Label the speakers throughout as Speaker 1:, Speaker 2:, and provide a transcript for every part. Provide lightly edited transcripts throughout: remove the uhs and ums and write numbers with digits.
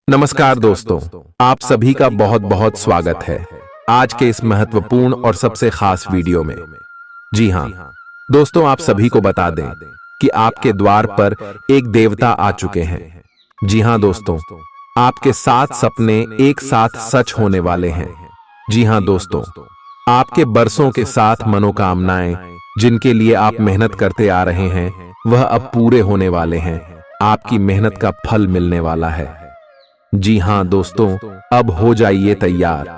Speaker 1: नमस्कार दोस्तों, आप सभी का बहुत बहुत स्वागत है आज के इस महत्वपूर्ण और सबसे खास वीडियो में। जी हाँ दोस्तों, आप सभी को बता दें कि आपके द्वार पर एक देवता आ चुके हैं। जी हाँ दोस्तों, आपके 7 सपने एक साथ सच होने वाले हैं। जी हाँ दोस्तों, आपके बरसों के 7 मनोकामनाएं जिनके लिए आप मेहनत करते आ रहे हैं, वह अब पूरे होने वाले हैं। आपकी मेहनत का फल मिलने वाला है। जी हाँ दोस्तों, अब हो जाइए तैयार,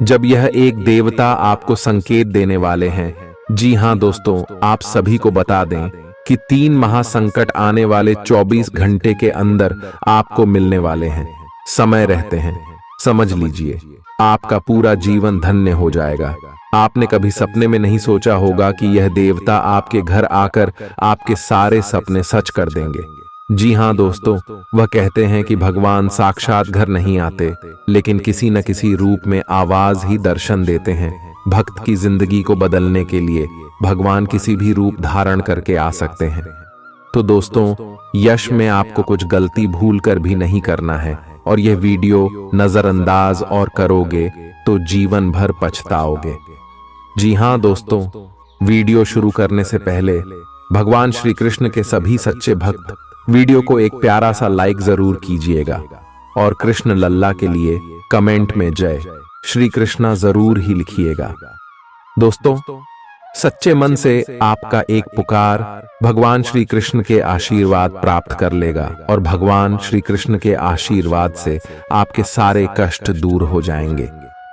Speaker 1: जब यह एक देवता आपको संकेत देने वाले हैं। जी हाँ दोस्तों, आप सभी को बता दें कि 3 महासंकट आने वाले 24 घंटे के अंदर आपको मिलने वाले हैं। समय रहते हैं, समझ लीजिए, आपका पूरा जीवन धन्य हो जाएगा। आपने कभी सपने में नहीं सोचा होगा कि यह देवता आपके घर आकर आपके सारे सपने सच कर देंगे। जी हाँ दोस्तों, वह कहते हैं कि भगवान साक्षात घर नहीं आते, लेकिन किसी न किसी रूप में आवाज ही दर्शन देते हैं। भक्त की जिंदगी को बदलने के लिए भगवान किसी भी रूप धारण करके आ सकते हैं। तो दोस्तों, यश में आपको कुछ गलती भूल कर भी नहीं करना है, और यह वीडियो नजरअंदाज और करोगे तो जीवन भर पछताओगे। जी हाँ दोस्तों, वीडियो शुरू करने से पहले भगवान श्री कृष्ण के सभी सच्चे भक्त वीडियो को एक प्यारा सा लाइक जरूर कीजिएगा, और कृष्ण लल्ला के लिए कमेंट में जय श्री कृष्णा जरूर ही लिखिएगा। दोस्तों, सच्चे मन से आपका एक पुकार भगवान श्री कृष्ण के आशीर्वाद प्राप्त कर लेगा, और भगवान श्री कृष्ण के आशीर्वाद से आपके सारे कष्ट दूर हो जाएंगे।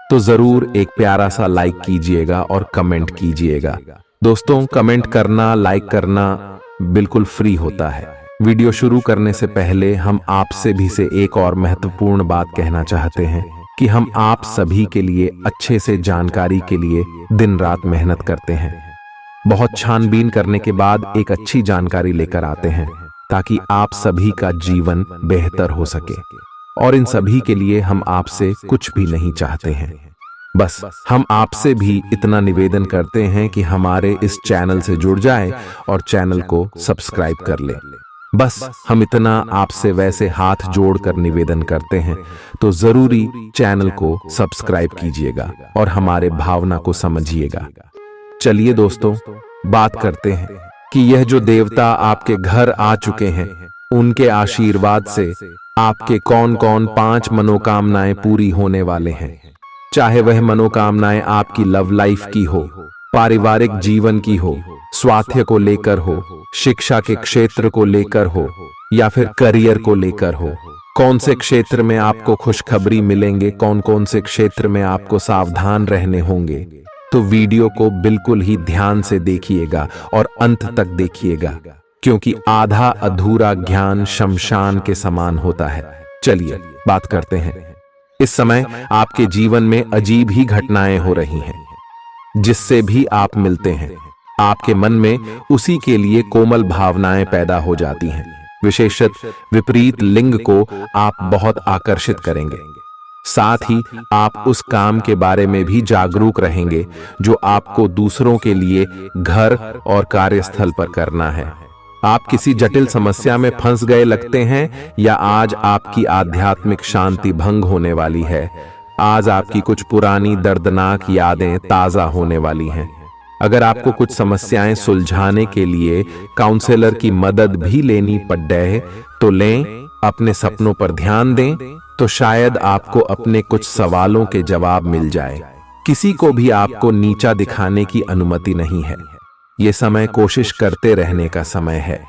Speaker 1: तो जरूर एक प्यारा सा लाइक कीजिएगा और कमेंट कीजिएगा। दोस्तों, कमेंट करना, लाइक करना बिल्कुल फ्री होता है। वीडियो शुरू करने से पहले हम आपसे भी से एक और महत्वपूर्ण बात कहना चाहते हैं कि हम आप सभी के लिए अच्छे से जानकारी के लिए दिन रात मेहनत करते हैं। बहुत छानबीन करने के बाद एक अच्छी जानकारी लेकर आते हैं, ताकि आप सभी का जीवन बेहतर हो सके। और इन सभी के लिए हम आपसे कुछ भी नहीं चाहते हैं, बस हम आपसे भी इतना निवेदन करते हैं कि हमारे इस चैनल से जुड़ जाए और चैनल को सब्सक्राइब कर ले। बस हम इतना आपसे वैसे हाथ जोड़कर निवेदन करते हैं, तो जरूरी चैनल को सब्सक्राइब कीजिएगा और हमारे भावना को समझिएगा। चलिए दोस्तों, बात करते हैं कि यह जो देवता आपके घर आ चुके हैं, उनके आशीर्वाद से आपके कौन कौन 5 मनोकामनाएं पूरी होने वाले हैं। चाहे वह मनोकामनाएं आपकी लव लाइफ की हो, पारिवारिक जीवन की हो, स्वास्थ्य को लेकर हो, शिक्षा के क्षेत्र को लेकर हो, या फिर करियर को लेकर हो। कौन से क्षेत्र में आपको खुशखबरी मिलेंगे, कौन कौन से क्षेत्र में आपको सावधान रहने होंगे, तो वीडियो को बिल्कुल ही ध्यान से देखिएगा और अंत तक देखिएगा, क्योंकि आधा अधूरा ज्ञान शमशान के समान होता है। चलिए बात करते हैं। इस समय आपके जीवन में अजीब ही घटनाएं हो रही हैं। जिससे भी आप मिलते हैं, आपके मन में उसी के लिए कोमल भावनाएं पैदा हो जाती हैं। विशेषत विपरीत लिंग को आप बहुत आकर्षित करेंगे। साथ ही आप उस काम के बारे में भी जागरूक रहेंगे जो आपको दूसरों के लिए घर और कार्यस्थल पर करना है। आप किसी जटिल समस्या में फंस गए लगते हैं, या आज आपकी आध्यात्मिक शांति भंग होने वाली है। आज आपकी कुछ पुरानी दर्दनाक यादें ताजा होने वाली हैं। अगर आपको कुछ समस्याएं सुलझाने के लिए काउंसलर की मदद भी लेनी पड़ जाए, तो लें। अपने सपनों पर ध्यान दें, तो शायद आपको अपने कुछ सवालों के जवाब मिल जाए। किसी को भी आपको नीचा दिखाने की अनुमति नहीं है। ये समय कोशिश करते रहने का समय है।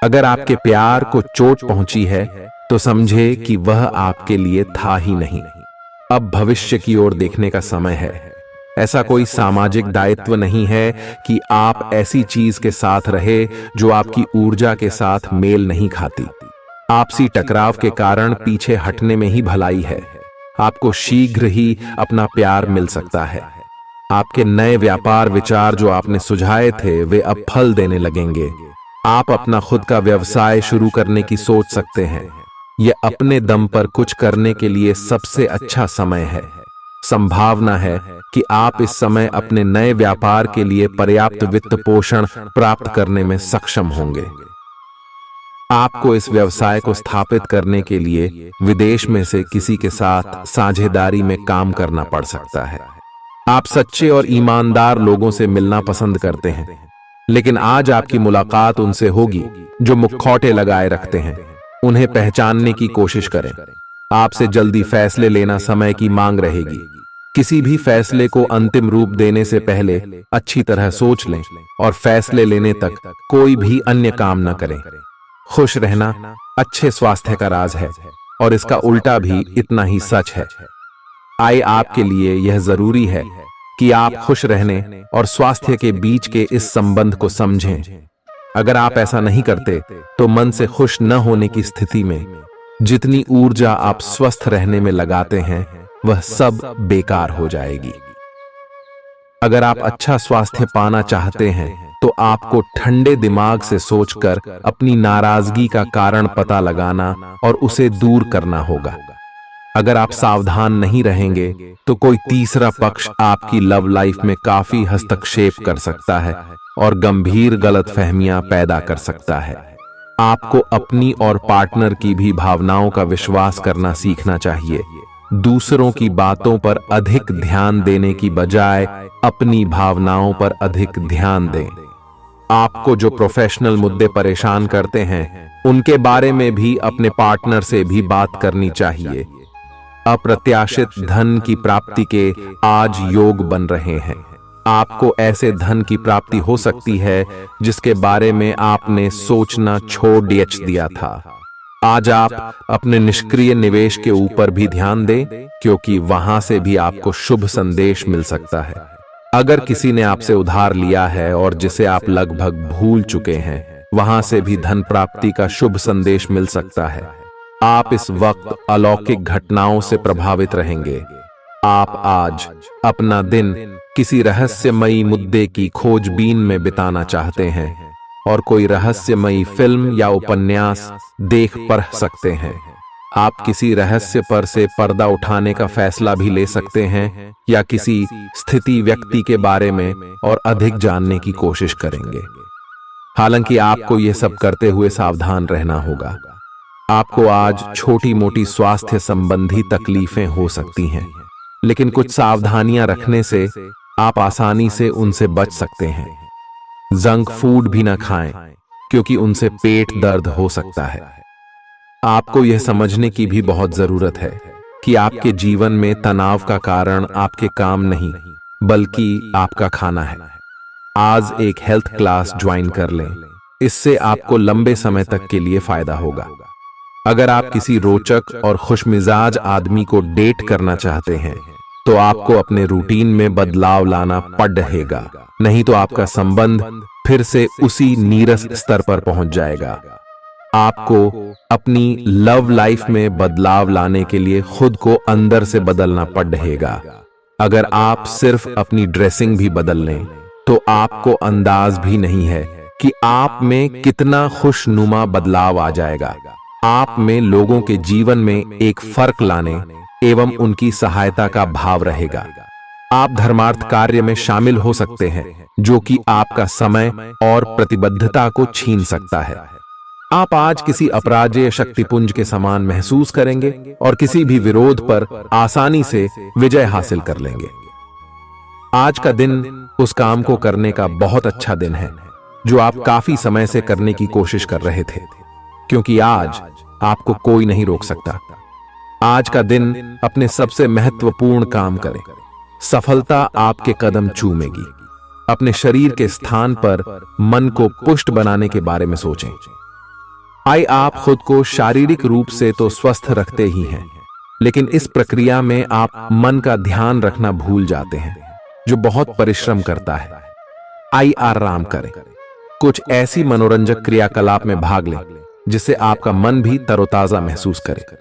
Speaker 1: अगर आपके प्यार को चोट पहुंची है, तो समझे कि वह आपके लिए था ही नहीं। अब भविष्य की ओर देखने का समय है। ऐसा कोई सामाजिक दायित्व नहीं है कि आप ऐसी चीज के साथ रहे जो आपकी ऊर्जा के साथ मेल नहीं खाती। आपसी टकराव के कारण पीछे हटने में ही भलाई है। आपको शीघ्र ही अपना प्यार मिल सकता है। आपके नए व्यापार विचार जो आपने सुझाए थे, वे अब फल देने लगेंगे। आप अपना खुद का व्यवसाय शुरू करने की सोच सकते हैं। यह अपने दम पर कुछ करने के लिए सबसे अच्छा समय है। संभावना है कि आप इस समय अपने नए व्यापार के लिए पर्याप्त वित्त पोषण प्राप्त करने में सक्षम होंगे। आपको इस व्यवसाय को स्थापित करने के लिए विदेश में से किसी के साथ साझेदारी में काम करना पड़ सकता है। आप सच्चे और ईमानदार लोगों से मिलना पसंद करते हैं, लेकिन आज आपकी मुलाकात उनसे होगी जो मुखौटे लगाए रखते हैं। उन्हें पहचानने की कोशिश करें। आपसे जल्दी फैसले लेना समय की मांग रहेगी। किसी भी फैसले को अंतिम रूप देने से पहले अच्छी तरह सोच लें और फैसले लेने तक कोई भी अन्य काम न करें। खुश रहना अच्छे स्वास्थ्य का राज है और इसका उल्टा भी इतना ही सच है। आए आपके लिए यह जरूरी है कि आप खुश रहने और स्वास्थ्य के बीच के इस संबंध को समझें। अगर आप ऐसा नहीं करते तो मन से खुश न होने की स्थिति में जितनी ऊर्जा आप स्वस्थ रहने में लगाते हैं वह सब बेकार हो जाएगी। अगर आप अच्छा स्वास्थ्य पाना चाहते हैं तो आपको ठंडे दिमाग से सोचकर अपनी नाराजगी का कारण पता लगाना और उसे दूर करना होगा। अगर आप सावधान नहीं रहेंगे तो कोई तीसरा पक्ष आपकी लव लाइफ में काफी हस्तक्षेप कर सकता है और गंभीर गलतफहमियां पैदा कर सकता है। आपको अपनी और पार्टनर की भी भावनाओं का विश्वास करना सीखना चाहिए। दूसरों की बातों पर अधिक ध्यान देने की बजाय अपनी भावनाओं पर अधिक ध्यान दें। आपको जो प्रोफेशनल मुद्दे परेशान करते हैं उनके बारे में भी अपने पार्टनर से भी बात करनी चाहिए। अप्रत्याशित धन की प्राप्ति के आज योग बन रहे हैं। आपको ऐसे धन की प्राप्ति हो सकती है जिसके बारे में आपने सोचना छोड़ दिया था। आज आप अपने निष्क्रिय निवेश के ऊपर भी ध्यान दें, क्योंकि वहां से भी आपको शुभ संदेश मिल सकता है। अगर किसी ने आपसे उधार लिया है और जिसे आप लगभग भूल चुके हैं, वहां से भी धन प्राप्ति का शुभ संदेश मिल सकता है। आप इस वक्त अलौकिक घटनाओं से प्रभावित रहेंगे। आप आज अपना दिन किसी रहस्यमयी मुद्दे की खोजबीन में बिताना चाहते हैं और कोई रहस्यमयी फिल्म या उपन्यास देख पढ़ सकते हैं। आप किसी रहस्य पर से पर्दा उठाने का फैसला भी ले सकते हैं या किसी स्थिति व्यक्ति के बारे में और अधिक जानने की कोशिश करेंगे। हालांकि आपको यह सब करते हुए सावधान रहना होगा। आपको आज छोटी मोटी स्वास्थ्य संबंधी तकलीफें हो सकती हैं, लेकिन कुछ सावधानियां रखने से आप आसानी से उनसे बच सकते हैं। जंक फूड भी न खाएं, क्योंकि उनसे पेट दर्द हो सकता है। आपको यह समझने की भी बहुत जरूरत है कि आपके जीवन में तनाव का कारण आपके काम नहीं, बल्कि आपका खाना है। आज एक हेल्थ क्लास ज्वाइन कर लें, इससे आपको लंबे समय तक के लिए फायदा होगा। अगर आप किसी रोचक और खुशमिजाज आदमी को डेट करना चाहते हैं तो आपको अपने रूटीन में बदलाव लाना पड़ेगा, नहीं तो आपका संबंध फिर से उसी नीरस स्तर पर पहुंच जाएगा। आपको अपनी लव लाइफ में बदलाव लाने के लिए खुद को अंदर से बदलना पड़ेगा। अगर आप सिर्फ अपनी ड्रेसिंग भी बदल लें तो आपको अंदाज भी नहीं है कि आप में कितना खुशनुमा बदलाव आ जाएगा। आप में लोगों के जीवन में एक फर्क लाने एवं उनकी सहायता का भाव रहेगा। आप धर्मार्थ कार्य में शामिल हो सकते हैं, जो कि आपका समय और प्रतिबद्धता को छीन सकता है। आप आज किसी अपराजेय शक्तिपुंज के समान महसूस करेंगे और किसी भी विरोध पर आसानी से विजय हासिल कर लेंगे। आज का दिन उस काम को करने का बहुत अच्छा दिन है जो आप काफी समय से करने की कोशिश कर रहे थे, क्योंकि आज आपको कोई नहीं रोक सकता। आज का दिन अपने सबसे महत्वपूर्ण काम करें। सफलता आपके कदम चूमेगी। अपने शरीर के स्थान पर मन को पुष्ट बनाने के बारे में सोचें। आप खुद को शारीरिक रूप से तो स्वस्थ रखते ही हैं, लेकिन इस प्रक्रिया में आप मन का ध्यान रखना भूल जाते हैं, जो बहुत परिश्रम करता है। आराम करें। कुछ ऐसी मनोरंजक क्रियाकलाप में भाग लें जिससे आपका मन भी तरोताजा महसूस करे।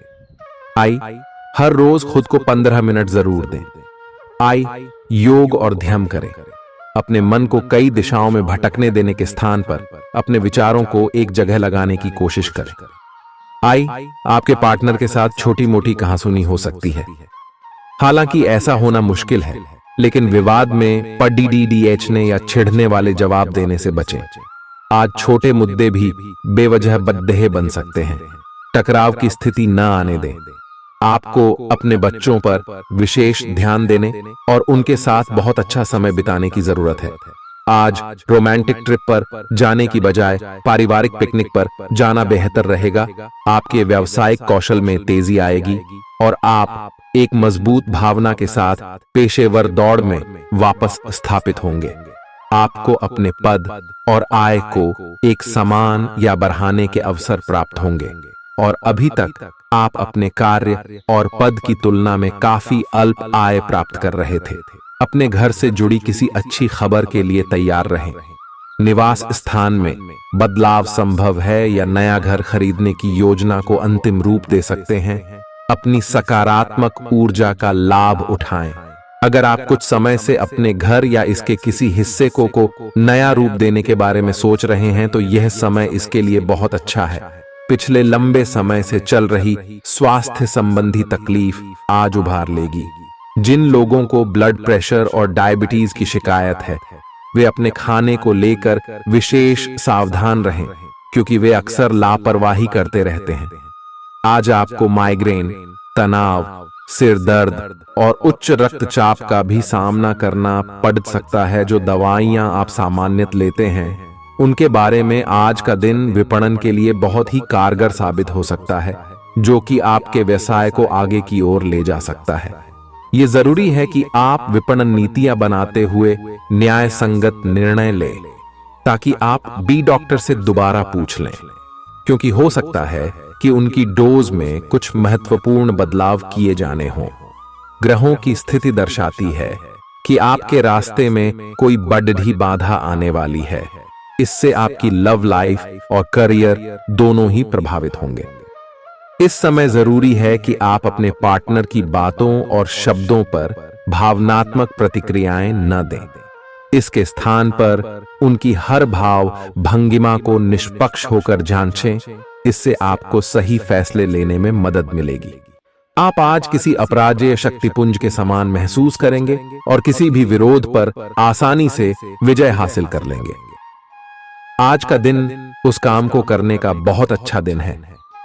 Speaker 1: हर रोज खुद को 15 मिनट जरूर दें। योग और ध्यान करें। अपने मन को कई दिशाओं में भटकने देने के स्थान पर अपने विचारों को एक जगह लगाने की कोशिश करें। आपके पार्टनर के साथ छोटी मोटी कहासुनी हो सकती है। हालांकि ऐसा होना मुश्किल है, लेकिन विवाद में पढ़ने या छिड़ने वाले जवाब देने से बचें। आज छोटे मुद्दे भी बेवजह बद्देह बन सकते हैं। टकराव की स्थिति न आने दें। आपको अपने बच्चों पर विशेष ध्यान देने और उनके साथ बहुत अच्छा समय बिताने की जरूरत है। आज रोमांटिक ट्रिप पर जाने की बजाय पारिवारिक पिकनिक पर जाना बेहतर रहेगा। आपके व्यावसायिक कौशल में तेजी आएगी और आप एक मजबूत भावना के साथ पेशेवर दौड़ में वापस स्थापित होंगे। आपको अपने पद और आय को एक समान या बढ़ाने के अवसर प्राप्त होंगे और अभी तक आप अपने कार्य और पद की तुलना में काफी अल्प आय प्राप्त कर रहे थे। अपने घर से जुड़ी किसी अच्छी खबर के लिए तैयार रहें। निवास स्थान में बदलाव संभव है या नया घर खरीदने की योजना को अंतिम रूप दे सकते हैं। अपनी सकारात्मक ऊर्जा का लाभ उठाएं। अगर आप कुछ समय से अपने घर या इसके किसी हिस्से को नया रूप देने के बारे में सोच रहे हैं तो यह समय इसके लिए बहुत अच्छा है। पिछले लंबे समय से चल रही स्वास्थ्य संबंधी तकलीफ आज उभार लेगी। जिन लोगों को ब्लड प्रेशर और डायबिटीज की शिकायत है वे अपने खाने को लेकर विशेष सावधान रहें, क्योंकि वे अक्सर लापरवाही करते रहते हैं। आज आपको माइग्रेन, तनाव, सिर दर्द और उच्च रक्तचाप का भी सामना करना पड़ सकता है। जो दवाइयां आप सामान्यतः लेते हैं उनके बारे में आज का दिन विपणन के लिए बहुत ही कारगर साबित हो सकता है, जो कि आपके व्यवसाय को आगे की ओर ले जा सकता है। ये जरूरी है कि आप विपणन नीतियां बनाते हुए न्याय संगत निर्णय लें, ताकि आप बी डॉक्टर से दोबारा पूछ लें, क्योंकि हो सकता है कि उनकी डोज में कुछ महत्वपूर्ण बदलाव किए जाने हों। ग्रहों की स्थिति दर्शाती है कि आपके रास्ते में कोई बड़ी बाधा आने वाली है। इससे आपकी लव लाइफ और करियर दोनों ही प्रभावित होंगे। इस समय जरूरी है कि आप अपने पार्टनर की बातों और शब्दों पर भावनात्मक प्रतिक्रियाएं न दें। इसके स्थान पर उनकी हर भाव भंगिमा को निष्पक्ष होकर जांचें। इससे आपको सही फैसले लेने में मदद मिलेगी। आप आज किसी अपराजेय शक्तिपुंज के समान महसूस करेंगे और किसी भी विरोध पर आसानी से विजय हासिल कर लेंगे। आज का दिन उस काम को करने का बहुत अच्छा दिन है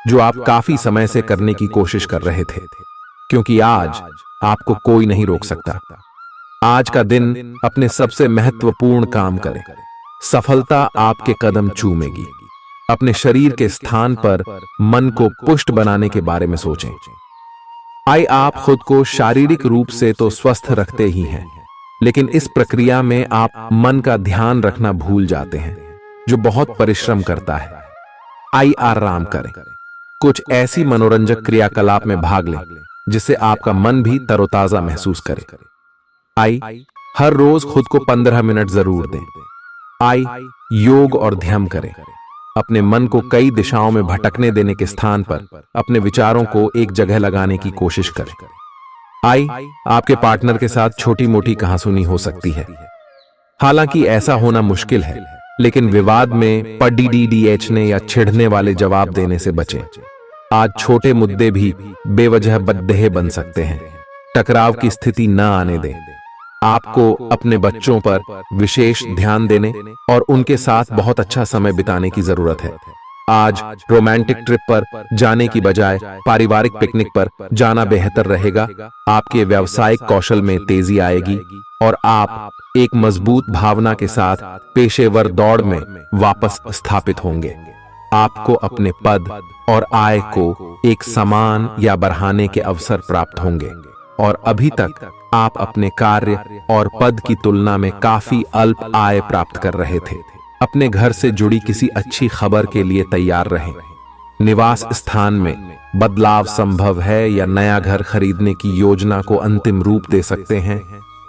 Speaker 1: जो आप काफी समय से करने की कोशिश कर रहे थे, क्योंकि आज आपको कोई नहीं रोक सकता। आज का दिन अपने सबसे महत्वपूर्ण काम करें। सफलता आपके कदम चूमेगी। अपने शरीर के स्थान पर मन को पुष्ट बनाने के बारे में सोचें। आप खुद को शारीरिक रूप से तो स्वस्थ रखते ही हैं, लेकिन इस प्रक्रिया में आप मन का ध्यान रखना भूल जाते हैं, जो बहुत परिश्रम करता है। आराम करें। कुछ ऐसी मनोरंजक क्रियाकलाप में भाग लें जिससे आपका मन भी तरोताजा महसूस करे। हर रोज खुद को 15 मिनट जरूर दें। योग और ध्यान करें। अपने मन को कई दिशाओं में भटकने देने के स्थान पर अपने विचारों को एक जगह लगाने की कोशिश करें। आपके पार्टनर के साथ छोटी मोटी कहासुनी हो सकती है। हालांकि ऐसा होना मुश्किल है, लेकिन विवाद में पढ़ने या छिड़ने वाले जवाब देने से बचें। आज छोटे मुद्दे भी बेवजह बद्देह बन सकते हैं। टकराव की स्थिति न आने दें। आपको अपने बच्चों पर विशेष ध्यान देने और उनके साथ बहुत अच्छा समय बिताने की जरूरत है। आज रोमांटिक ट्रिप पर जाने की बजाय पारिवारिक पिकनिक पर जाना बेहतर रहेगा। आपके व्यावसायिक कौशल में तेजी आएगी और आप एक मजबूत भावना के साथ पेशेवर दौड़ में वापस स्थापित होंगे। आपको अपने पद और आय को एक समान या बढ़ाने के अवसर प्राप्त होंगे और अभी तक आप अपने कार्य और पद की तुलना में काफी अल्प आय प्राप्त कर रहे थे। अपने घर से जुड़ी किसी अच्छी खबर के लिए तैयार रहें। निवास स्थान में बदलाव संभव है या नया घर खरीदने की योजना को अंतिम रूप दे सकते हैं।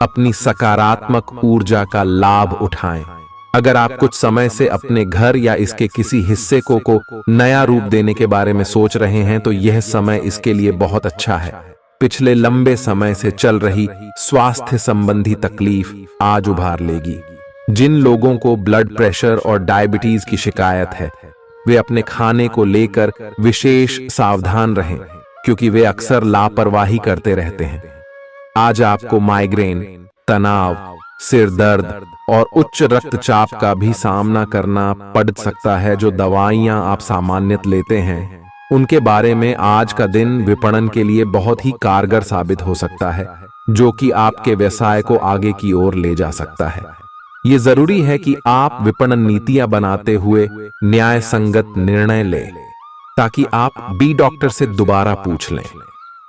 Speaker 1: अपनी सकारात्मक ऊर्जा का लाभ उठाएं। अगर आप कुछ समय से अपने घर या इसके किसी हिस्से को नया रूप देने के बारे में सोच रहे हैं तो यह समय इसके लिए बहुत अच्छा है। पिछले लंबे समय से चल रही स्वास्थ्य संबंधी तकलीफ आज उभार लेगी। जिन लोगों को ब्लड प्रेशर और डायबिटीज की शिकायत है वे अपने खाने को लेकर विशेष सावधान रहें, क्योंकि वे अक्सर लापरवाही करते रहते हैं। आज आपको माइग्रेन, तनाव, सिर दर्द और उच्च रक्तचाप का भी सामना करना पड़ सकता है। जो दवाइयां आप सामान्यतः लेते हैं उनके बारे में आज का दिन विपणन के लिए बहुत ही कारगर साबित हो सकता है, जो कि आपके व्यवसाय को आगे की ओर ले जा सकता है। ये जरूरी है कि आप विपणन नीतियां बनाते हुए न्याय संगत निर्णय लें, ताकि आप बी डॉक्टर से दोबारा पूछ लें,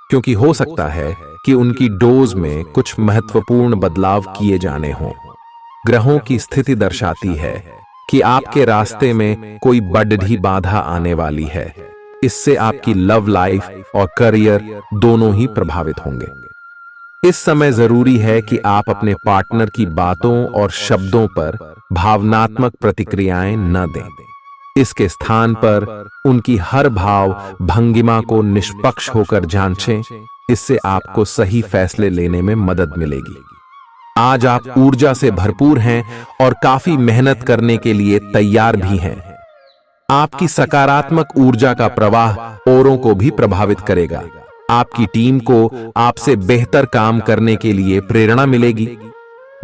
Speaker 1: क्योंकि हो सकता है कि उनकी डोज में कुछ महत्वपूर्ण बदलाव किए जाने हों। ग्रहों की स्थिति दर्शाती है कि आपके रास्ते में कोई बड़ी बाधा आने वाली है। इससे आपकी लव लाइफ और करियर दोनों ही प्रभावित होंगे। इस समय जरूरी है कि आप अपने पार्टनर की बातों और शब्दों पर भावनात्मक प्रतिक्रियाएं न दें। इसके स्थान पर उनकी हर भाव भंगिमा को निष्पक्ष होकर जांचें। इससे आपको सही फैसले लेने में मदद मिलेगी। आज आप ऊर्जा से भरपूर हैं और काफी मेहनत करने के लिए तैयार भी हैं। आपकी सकारात्मक ऊर्जा का प्रवाह औरों को भी प्रभावित करेगा। आपकी टीम को आपसे बेहतर काम करने के लिए प्रेरणा मिलेगी।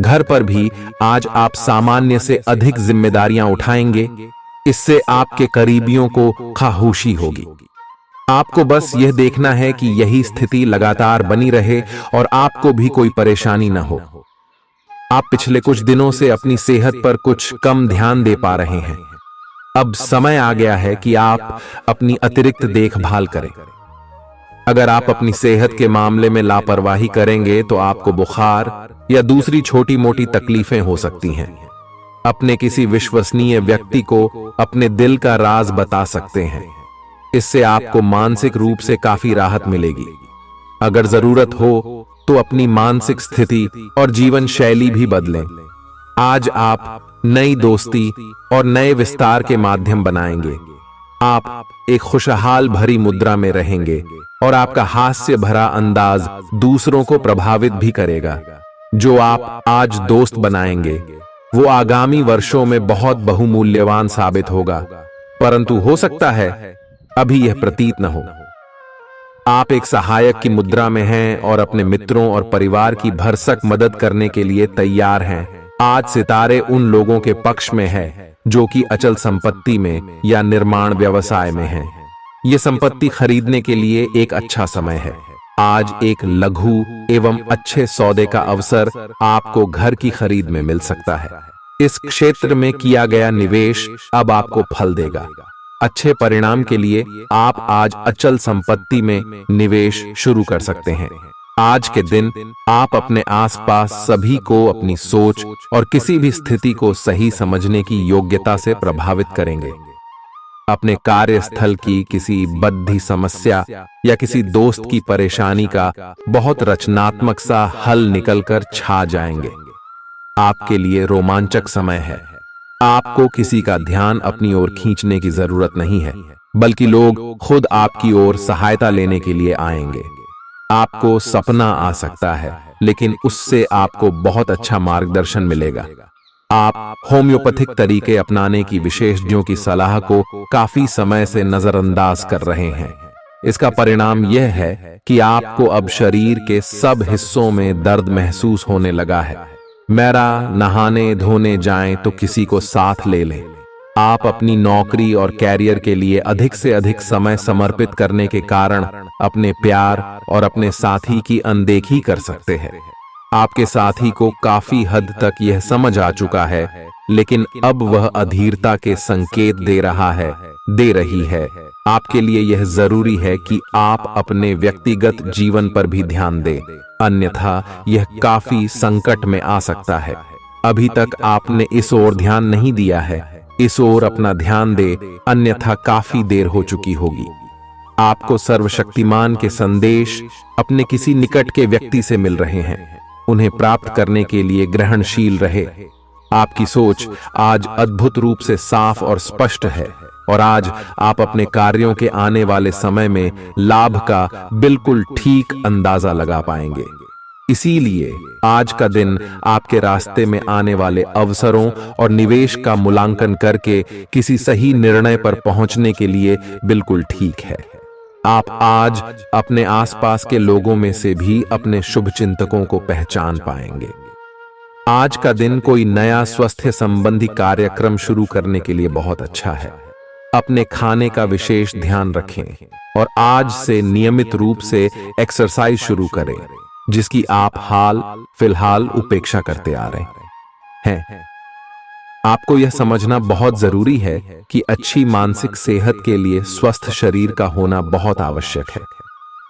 Speaker 1: घर पर भी आज आप सामान्य से अधिक जिम्मेदारियां उठाएंगे। इससे आपके करीबियों को खामोशी होगी। आपको बस यह देखना है कि यही स्थिति लगातार बनी रहे और आपको भी कोई परेशानी न हो। आप पिछले कुछ दिनों से अपनी सेहत पर कुछ कम ध्यान दे पा रहे हैं। अब समय आ गया है कि आप अपनी अतिरिक्त देखभाल करें। अगर आप अपनी सेहत के मामले में लापरवाही करेंगे तो आपको बुखार या दूसरी छोटी मोटी तकलीफें हो सकती हैं। अपने किसी विश्वसनीय व्यक्ति को अपने दिल का राज बता सकते हैं। इससे आपको मानसिक रूप से काफी राहत मिलेगी। अगर जरूरत हो तो अपनी मानसिक स्थिति और जीवन शैली भी बदलें। आज आप नई दोस्ती और नए विस्तार के माध्यम बनाएंगे। आप एक खुशहाल भरी मुद्रा में रहेंगे और आपका हास्य भरा अंदाज दूसरों को प्रभावित भी करेगा। जो आप आज दोस्त बनाएंगे वो आगामी वर्षों में बहुत बहुमूल्यवान साबित होगा, परंतु हो सकता है अभी यह प्रतीत न हो। आप एक सहायक की मुद्रा में हैं और अपने मित्रों और परिवार की भरसक मदद करने के लिए तैयार हैं। आज सितारे उन लोगों के पक्ष में है जो कि अचल संपत्ति में या निर्माण व्यवसाय में हैं। ये संपत्ति खरीदने के लिए एक अच्छा समय है। आज एक लघु एवं अच्छे सौदे का अवसर आपको घर की खरीद में मिल सकता है। इस क्षेत्र में किया गया निवेश अब आपको फल देगा। अच्छे परिणाम के लिए आप आज अचल संपत्ति में निवेश शुरू कर सकते हैं। आज के दिन आप अपने आसपास सभी को अपनी सोच और किसी भी स्थिति को सही समझने की योग्यता से प्रभावित करेंगे। अपने कार्यस्थल की किसी बद्धी समस्या या किसी दोस्त की परेशानी का बहुत रचनात्मक सा हल निकलकर छा जाएंगे। आपके लिए रोमांचक समय है। आपको किसी का ध्यान अपनी ओर खींचने की जरूरत नहीं है, बल्कि लोग खुद आपकी ओर सहायता लेने के लिए आएंगे। आपको सपना आ सकता है, लेकिन उससे आपको बहुत अच्छा मार्गदर्शन मिलेगा। आप होम्योपैथिक तरीके अपनाने की विशेषज्ञों की सलाह को काफी समय से नजरअंदाज कर रहे हैं। इसका परिणाम यह है कि आपको अब शरीर के सब हिस्सों में दर्द महसूस होने लगा है। मेरा नहाने धोने जाएं तो किसी को साथ ले लें। आप अपनी नौकरी और कैरियर के लिए अधिक से अधिक समय समर्पित करने के कारण अपने प्यार और अपने साथी की अनदेखी कर सकते हैं। आपके साथी को काफी हद तक यह समझ आ चुका है, लेकिन अब वह अधीरता के संकेत दे रही है। आपके लिए यह जरूरी है कि आप अपने व्यक्तिगत जीवन पर भी ध्यान दें, अन्यथा यह काफी संकट में आ सकता है। अभी तक आपने इस ओर ध्यान नहीं दिया है, इस ओर अपना ध्यान दे, अन्यथा काफी देर हो चुकी होगी। आपको सर्वशक्तिमान के संदेश अपने किसी निकट के व्यक्ति से मिल रहे हैं। उन्हें प्राप्त करने के लिए ग्रहणशील रहे। आपकी सोच आज अद्भुत रूप से साफ और स्पष्ट है और आज आप अपने कार्यों के आने वाले समय में लाभ का बिल्कुल ठीक अंदाजा लगा पाएंगे। इसीलिए आज का दिन आपके रास्ते में आने वाले अवसरों और निवेश का मूल्यांकन करके किसी सही निर्णय पर पहुंचने के लिए बिल्कुल ठीक है। आप आज अपने आसपास के लोगों में से भी अपने शुभचिंतकों को पहचान पाएंगे। आज का दिन कोई नया स्वास्थ्य संबंधी कार्यक्रम शुरू करने के लिए बहुत अच्छा है। अपने खाने का विशेष ध्यान रखें और आज से नियमित रूप से एक्सरसाइज शुरू करें, जिसकी आप हाल फिलहाल उपेक्षा करते आ रहे हैं। आपको यह समझना बहुत जरूरी है कि अच्छी मानसिक सेहत के लिए स्वस्थ शरीर का होना बहुत आवश्यक है।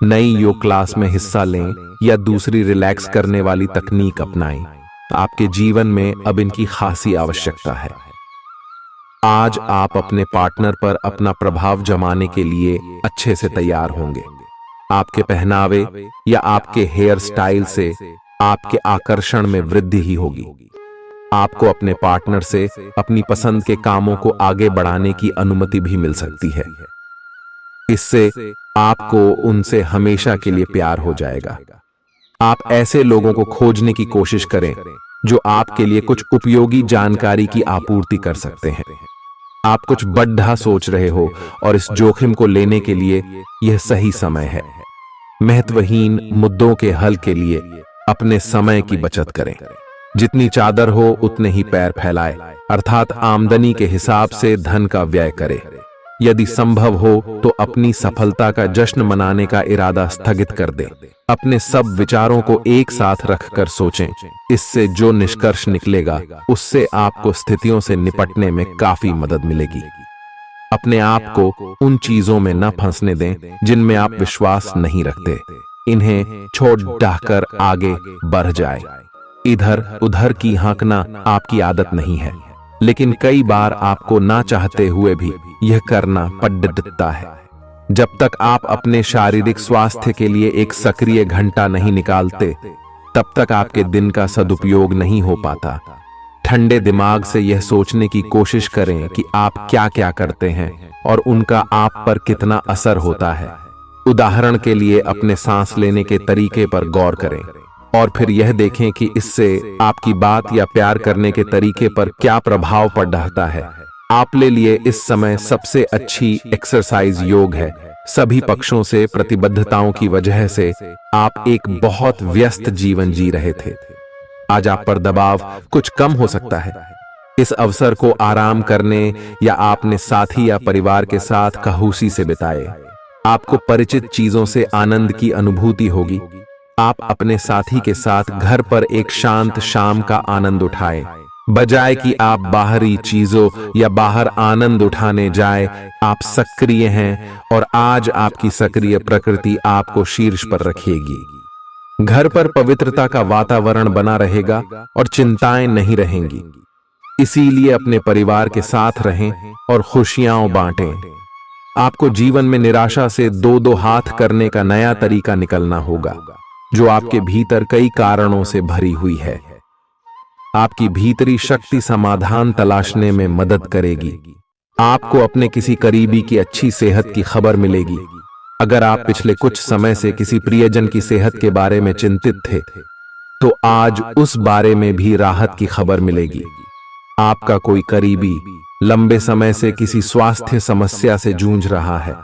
Speaker 1: नई योग क्लास में हिस्सा लें या दूसरी रिलैक्स करने वाली तकनीक अपनाएं। आपके जीवन में अब इनकी खासी आवश्यकता है। आज आप अपने पार्टनर पर अपना प्रभाव जमाने के लिए अच्छे से तैयार होंगे। आपके पहनावे या आपके हेयर स्टाइल से आपके आकर्षण में वृद्धि ही होगी। आपको अपने पार्टनर से अपनी पसंद के कामों को आगे बढ़ाने की अनुमति भी मिल सकती है। इससे आपको उनसे हमेशा के लिए प्यार हो जाएगा। आप ऐसे लोगों को खोजने की कोशिश करें जो आपके लिए कुछ उपयोगी जानकारी की आपूर्ति कर सकते हैं। आप कुछ बड़ा सोच रहे हो और इस जोखिम को लेने के लिए यह सही समय है। महत्वहीन मुद्दों के हल के लिए अपने समय की बचत करें। जितनी चादर हो उतने ही पैर फैलाए, अर्थात आमदनी के हिसाब से धन का व्यय करें। यदि संभव हो तो अपनी सफलता का जश्न मनाने का इरादा स्थगित कर दें। अपने सब विचारों को एक साथ रखकर सोचें। इससे जो निष्कर्ष निकलेगा उससे आपको स्थितियों से निपटने में काफी मदद मिलेगी। अपने आप को उन चीजों में न फंसने दें जिनमें आप विश्वास नहीं रखते। इन्हें छोड़ डाहकर आगे बढ़ जाए। इधर उधर की हाँकना आपकी आदत नहीं है, लेकिन कई बार आपको ना चाहते हुए भी यह करना पड़ता है। जब तक आप अपने शारीरिक स्वास्थ्य के लिए एक सक्रिय घंटा नहीं निकालते, तब तक आपके दिन का सदुपयोग नहीं हो पाता। ठंडे दिमाग से यह सोचने की कोशिश करें कि आप क्या क्या करते हैं और उनका आप पर कितना असर होता है। उदाहरण के लिए अपने सांस लेने के तरीके पर गौर करें और फिर यह देखें कि इससे आपकी बात या प्यार करने के तरीके पर क्या प्रभाव पड़ रहा है। आपके लिए इस समय सबसे अच्छी एक्सरसाइज योग है। सभी पक्षों से प्रतिबद्धताओं की वजह से आप एक बहुत व्यस्त जीवन जी रहे थे। आज आप पर दबाव कुछ कम हो सकता है। इस अवसर को आराम करने या अपने साथी या परिवार के साथ खहूसी से बिताएं। आपको परिचित चीजों से आनंद की अनुभूति होगी। आप अपने साथी के साथ घर पर एक शांत शाम का आनंद उठाएं, बजाय कि आप बाहरी चीजों या बाहर आनंद उठाने जाएं। आप सक्रिय हैं और आज आपकी सक्रिय प्रकृति आपको शीर्ष पर रखेगी। घर पर पवित्रता का वातावरण बना रहेगा और चिंताएं नहीं रहेंगी। इसीलिए अपने परिवार के साथ रहें और खुशियां बांटें। आपको जीवन में निराशा से दो हाथ करने का नया तरीका निकलना होगा, जो आपके भीतर कई कारणों से भरी हुई है। आपकी भीतरी शक्ति समाधान तलाशने में मदद करेगी। आपको अपने किसी करीबी की अच्छी सेहत की खबर मिलेगी। अगर आप पिछले कुछ समय से किसी प्रियजन की सेहत के बारे में चिंतित थे, तो आज उस बारे में भी राहत की खबर मिलेगी। आपका कोई करीबी लंबे समय से किसी स्वास्थ्य समस्या से जूझ रहा है।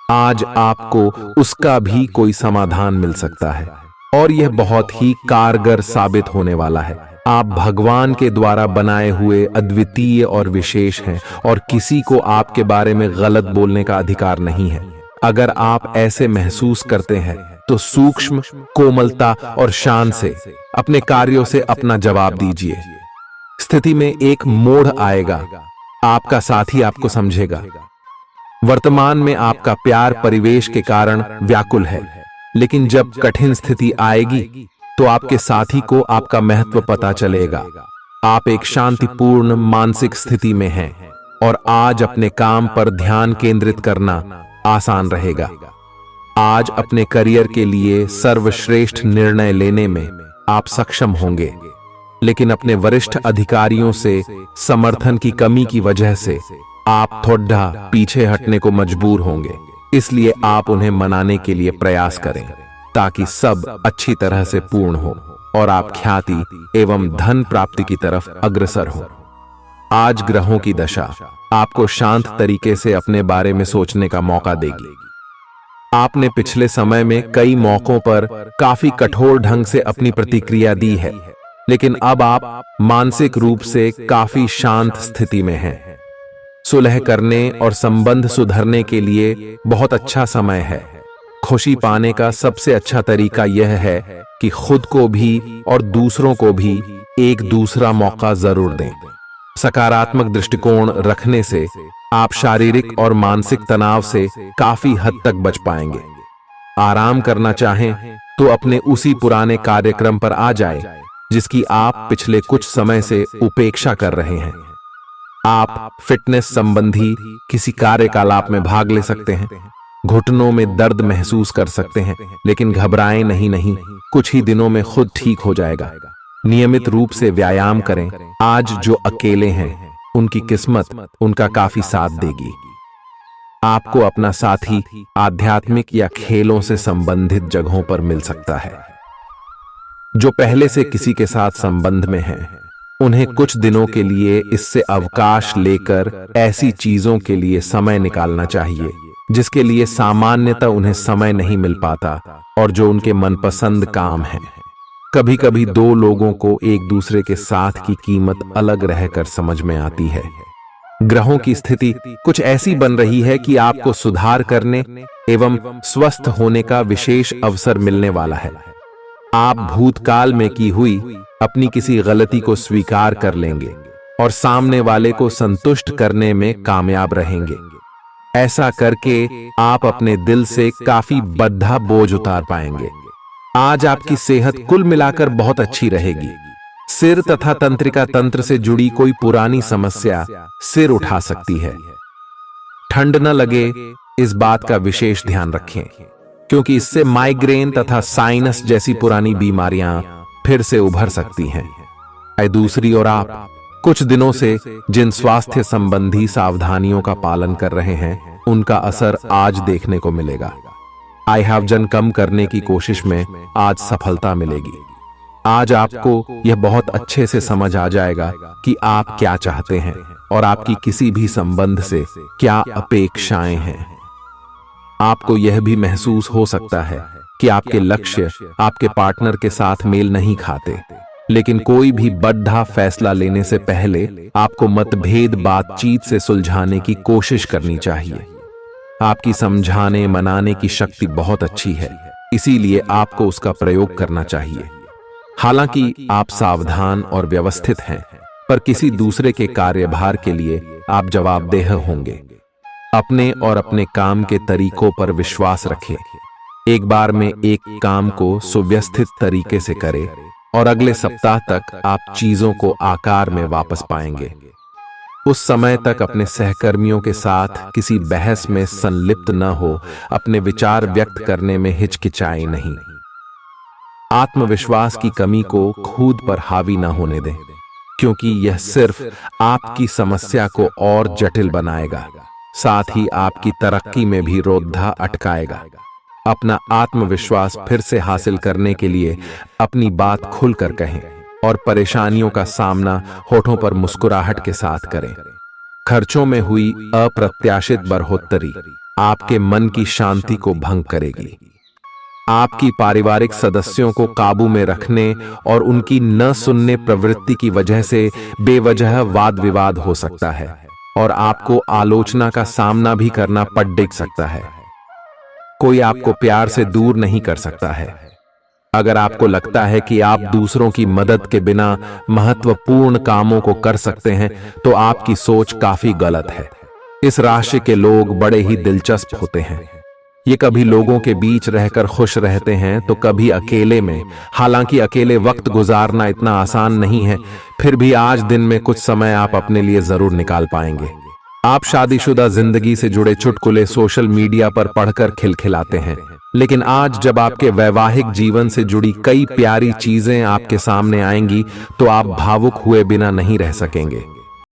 Speaker 1: आज आपको उसका भी कोई समाधान मिल सकता है और यह बहुत ही कारगर साबित होने वाला है। आप भगवान के द्वारा बनाए हुए अद्वितीय और विशेष हैं और किसी को आपके बारे में गलत बोलने का अधिकार नहीं है। अगर आप ऐसे महसूस करते हैं तो सूक्ष्म, कोमलता और शान से अपने कार्यों से अपना जवाब दीजिए। स्थिति में एक मोड़ आएगा। आपका साथी आपको समझेगा। वर्तमान में आपका प्यार परिवेश के कारण व्याकुल है, लेकिन जब कठिन स्थिति आएगी तो आपके साथी को आपका महत्व पता चलेगा। आप एक शांतिपूर्ण मानसिक स्थिति में हैं और आज अपने काम पर ध्यान केंद्रित करना आसान रहेगा। आज अपने करियर के लिए सर्वश्रेष्ठ निर्णय लेने में आप सक्षम होंगे, लेकिन अपने वरिष्ठ अधिकारियों से समर्थन की कमी की वजह से आप थोड़ा पीछे हटने को मजबूर होंगे। इसलिए आप उन्हें मनाने के लिए प्रयास करें ताकि सब अच्छी तरह से पूर्ण हो और आप ख्याति एवं धन प्राप्ति की तरफ अग्रसर हो। आज ग्रहों की दशा आपको शांत तरीके से अपने बारे में सोचने का मौका देगी। आपने पिछले समय में कई मौकों पर काफी कठोर ढंग से अपनी प्रतिक्रिया दी है, लेकिन अब आप मानसिक रूप से काफी शांत स्थिति में हैं। सुलह करने और संबंध सुधरने के लिए बहुत अच्छा समय है। खुशी पाने का सबसे अच्छा तरीका यह है कि खुद को भी और दूसरों को भी एक दूसरा मौका जरूर दें। सकारात्मक दृष्टिकोण रखने से आप शारीरिक और मानसिक तनाव से काफी हद तक बच पाएंगे। आराम करना चाहें तो अपने उसी पुराने कार्यक्रम पर आ जाए जिसकी आप पिछले कुछ समय से उपेक्षा कर रहे हैं। आप फिटनेस संबंधी किसी कार्यकलाप में भाग ले सकते हैं। घुटनों में दर्द महसूस कर सकते हैं, लेकिन घबराएं नहीं, कुछ ही दिनों में खुद ठीक हो जाएगा। नियमित रूप से व्यायाम करें। आज जो अकेले हैं उनकी किस्मत उनका काफी साथ देगी। आपको अपना साथी आध्यात्मिक या खेलों से संबंधित जगहों पर मिल सकता है। जो पहले से किसी के साथ संबंध में हैं, उन्हें कुछ दिनों के लिए इससे अवकाश लेकर ऐसी चीजों के लिए समय निकालना चाहिए जिसके लिए सामान्यतः उन्हें समय नहीं मिल पाता और जो उनके मनपसंद काम है। कभी कभी दो लोगों को एक दूसरे के साथ की कीमत अलग रहकर समझ में आती है। ग्रहों की स्थिति कुछ ऐसी बन रही है कि आपको सुधार करने एवं स्वस्थ होने का विशेष अवसर मिलने वाला है। आप भूतकाल में की हुई अपनी किसी गलती को स्वीकार कर लेंगे और सामने वाले को संतुष्ट करने में कामयाब रहेंगे। ऐसा करके आप अपने दिल से काफी बद्धा बोझ उतार पाएंगे। आज आपकी सेहत कुल मिलाकर बहुत अच्छी रहेगी। सिर तथा तंत्रिका तंत्र से जुड़ी कोई पुरानी समस्या सिर उठा सकती है। ठंड न लगे इस बात का विशेष ध्यान रखें, क्योंकि इससे माइग्रेन तथा साइनस जैसी पुरानी बीमारियां फिर से उभर सकती हैं। दूसरी ओर आप कुछ दिनों से जिन स्वास्थ्य संबंधी सावधानियों का पालन कर रहे हैं, उनका असर आज देखने को मिलेगा। आई हैव कम करने की कोशिश में आज सफलता मिलेगी। आज आपको यह बहुत अच्छे से समझ आ जाएगा कि आप क्या चाहते हैं और आपकी किसी भी संबंध से क्या अपेक्षाएं हैं। आपको यह भी महसूस हो सकता है कि आपके लक्ष्य आपके पार्टनर के साथ मेल नहीं खाते, लेकिन कोई भी बड़ा फैसला लेने से पहले आपको मतभेद बातचीत से सुलझाने की कोशिश करनी चाहिए। आपकी समझाने मनाने की शक्ति बहुत अच्छी है, इसीलिए आपको उसका प्रयोग करना चाहिए। हालांकि आप सावधान और व्यवस्थित हैं, पर किसी दूसरे के कार्यभार के लिए आप जवाबदेह होंगे। अपने और अपने काम के तरीकों पर विश्वास रखें। एक बार में एक काम को सुव्यवस्थित तरीके से करें और अगले सप्ताह तक आप चीजों को आकार में वापस पाएंगे। उस समय तक अपने सहकर्मियों के साथ किसी बहस में संलिप्त न हो, अपने विचार व्यक्त करने में हिचकिचाएं नहीं। आत्मविश्वास की कमी को खुद पर हावी न होने दें, क्योंकि यह सिर्फ आपकी समस्या को और जटिल बनाएगा, साथ ही आपकी तरक्की में भी रोधा अटकाएगा। अपना आत्मविश्वास फिर से हासिल करने के लिए अपनी बात खुलकर कहें और परेशानियों का सामना होठों पर मुस्कुराहट के साथ करें। खर्चों में हुई अप्रत्याशित बढ़ोतरी आपके मन की शांति को भंग करेगी। आपकी पारिवारिक सदस्यों को काबू में रखने और उनकी न सुनने प्रवृत्ति की वजह से बेवजह वाद विवाद हो सकता है और आपको आलोचना का सामना भी करना पड़ सकता है। कोई आपको प्यार से दूर नहीं कर सकता है। अगर आपको लगता है कि आप दूसरों की मदद के बिना महत्वपूर्ण कामों को कर सकते हैं, तो आपकी सोच काफी गलत है। इस राशि के लोग बड़े ही दिलचस्प होते हैं। ये कभी लोगों के बीच रहकर खुश रहते हैं तो कभी अकेले में। हालांकि अकेले वक्त गुजारना इतना आसान नहीं है, फिर भी आज दिन में कुछ समय आप अपने लिए जरूर निकाल पाएंगे। आप शादीशुदा जिंदगी से जुड़े चुटकुले सोशल मीडिया पर पढ़कर खिलखिलाते हैं, लेकिन आज जब आपके वैवाहिक जीवन से जुड़ी कई प्यारी चीजें आपके सामने आएंगी तो आप भावुक हुए बिना नहीं रह सकेंगे।